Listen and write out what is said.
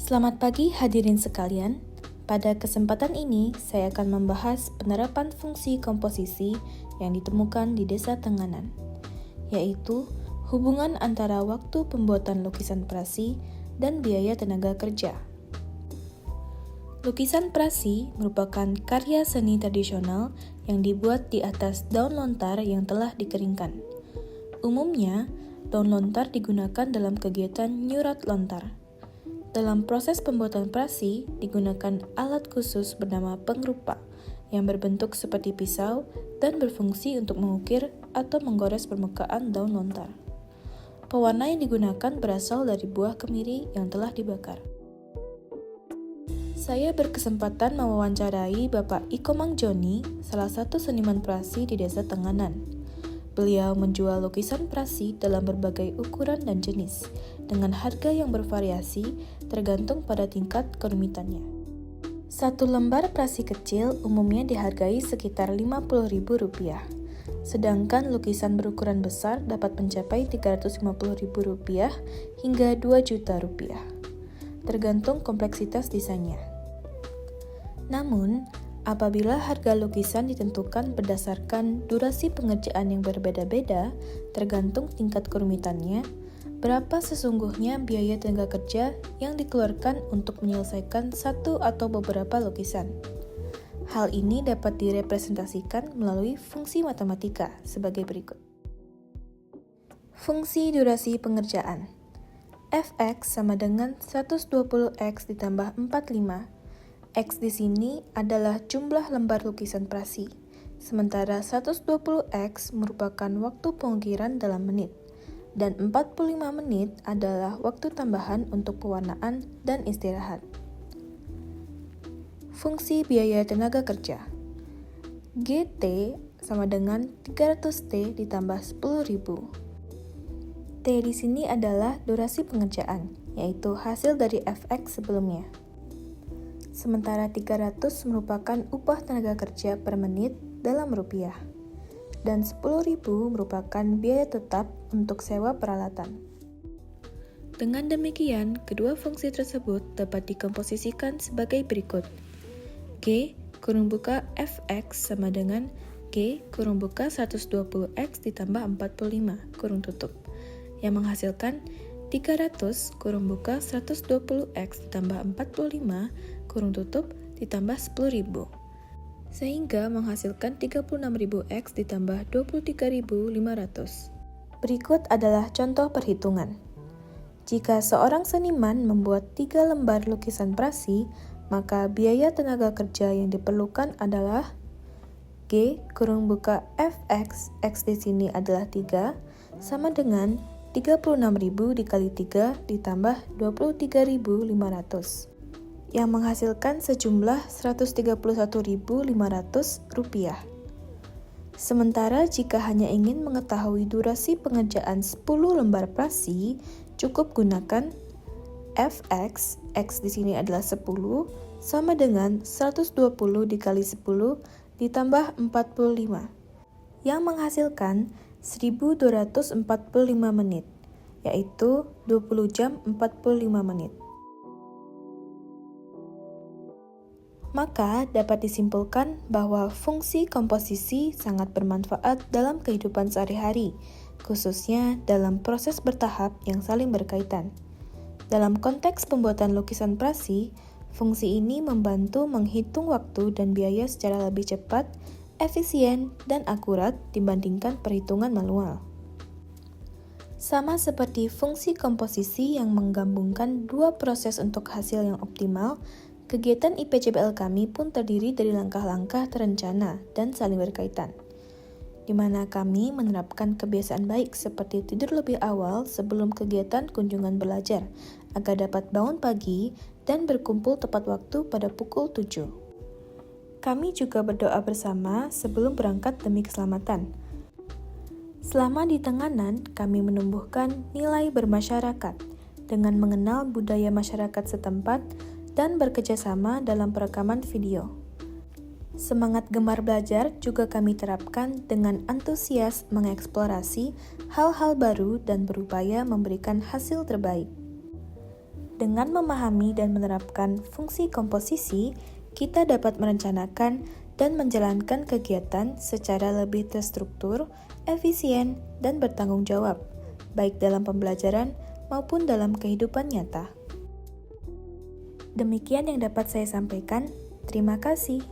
Selamat pagi hadirin sekalian. Pada kesempatan ini, saya akan membahas penerapan fungsi komposisi yang ditemukan di Desa Tenganan, yaitu hubungan antara waktu pembuatan lukisan prasi dan biaya tenaga kerja. Lukisan prasi merupakan karya seni tradisional yang dibuat di atas daun lontar yang telah dikeringkan. Umumnya, daun lontar digunakan dalam kegiatan nyurat lontar. Dalam proses pembuatan prasi, digunakan alat khusus bernama pengrupa yang berbentuk seperti pisau dan berfungsi untuk mengukir atau menggores permukaan daun lontar. Pewarna yang digunakan berasal dari buah kemiri yang telah dibakar. Saya berkesempatan mewawancarai Bapak Iko Mangjoni, salah satu seniman prasi di Desa Tenganan. Beliau menjual lukisan prasi dalam berbagai ukuran dan jenis, dengan harga yang bervariasi tergantung pada tingkat kerumitannya. Satu lembar prasi kecil umumnya dihargai sekitar Rp50.000, sedangkan lukisan berukuran besar dapat mencapai Rp350.000 hingga Rp2.000.000, tergantung kompleksitas desainnya. Namun, apabila harga lukisan ditentukan berdasarkan durasi pengerjaan yang berbeda-beda, tergantung tingkat kerumitannya, berapa sesungguhnya biaya tenaga kerja yang dikeluarkan untuk menyelesaikan satu atau beberapa lukisan. Hal ini dapat direpresentasikan melalui fungsi matematika sebagai berikut. Fungsi durasi pengerjaan. Fx sama dengan 120x ditambah 45. X di sini adalah jumlah lembar lukisan prasi, sementara 120x merupakan waktu pengukiran dalam menit, dan 45 menit adalah waktu tambahan untuk pewarnaan dan istirahat. Fungsi biaya tenaga kerja. GT sama dengan 300T ditambah 10.000. T di sini adalah durasi pengerjaan, yaitu hasil dari Fx sebelumnya. Sementara 300 merupakan upah tenaga kerja per menit dalam rupiah, dan 10.000 merupakan biaya tetap untuk sewa peralatan. Dengan demikian, kedua fungsi tersebut dapat dikomposisikan sebagai berikut. G kurung buka Fx sama dengan G kurung buka 120x ditambah 45 kurung tutup, yang menghasilkan 300 kurung buka 120x ditambah 45 kurung tutup ditambah 10.000, sehingga menghasilkan 36.000x ditambah 23.500. Berikut adalah contoh perhitungan. Jika seorang seniman membuat 3 lembar lukisan prasi, maka biaya tenaga kerja yang diperlukan adalah G kurung buka Fx, X di sini adalah 3, sama dengan 36.000 dikali 3 ditambah 23.500. yang menghasilkan sejumlah Rp131.500. Sementara jika hanya ingin mengetahui durasi pengerjaan 10 lembar prasi, cukup gunakan Fx, X di sini adalah 10, sama dengan 120 dikali 10 ditambah 45, yang menghasilkan 1245 menit, yaitu 20 jam 45 menit. Maka dapat disimpulkan bahwa fungsi komposisi sangat bermanfaat dalam kehidupan sehari-hari, khususnya dalam proses bertahap yang saling berkaitan. Dalam konteks pembuatan lukisan prasi, fungsi ini membantu menghitung waktu dan biaya secara lebih cepat, efisien, dan akurat dibandingkan perhitungan manual. Sama seperti fungsi komposisi yang menggabungkan dua proses untuk hasil yang optimal, kegiatan IPCBL kami pun terdiri dari langkah-langkah terencana dan saling berkaitan, di mana kami menerapkan kebiasaan baik seperti tidur lebih awal sebelum kegiatan kunjungan belajar, agar dapat bangun pagi dan berkumpul tepat waktu pada pukul 7. Kami juga berdoa bersama sebelum berangkat demi keselamatan. Selama di Tenganan, kami menumbuhkan nilai bermasyarakat dengan mengenal budaya masyarakat setempat dan bekerjasama dalam perekaman video. Semangat gemar belajar juga kami terapkan dengan antusias mengeksplorasi hal-hal baru dan berupaya memberikan hasil terbaik. Dengan memahami dan menerapkan fungsi komposisi, kita dapat merencanakan dan menjalankan kegiatan secara lebih terstruktur, efisien, dan bertanggung jawab, baik dalam pembelajaran maupun dalam kehidupan nyata. Demikian yang dapat saya sampaikan. Terima kasih.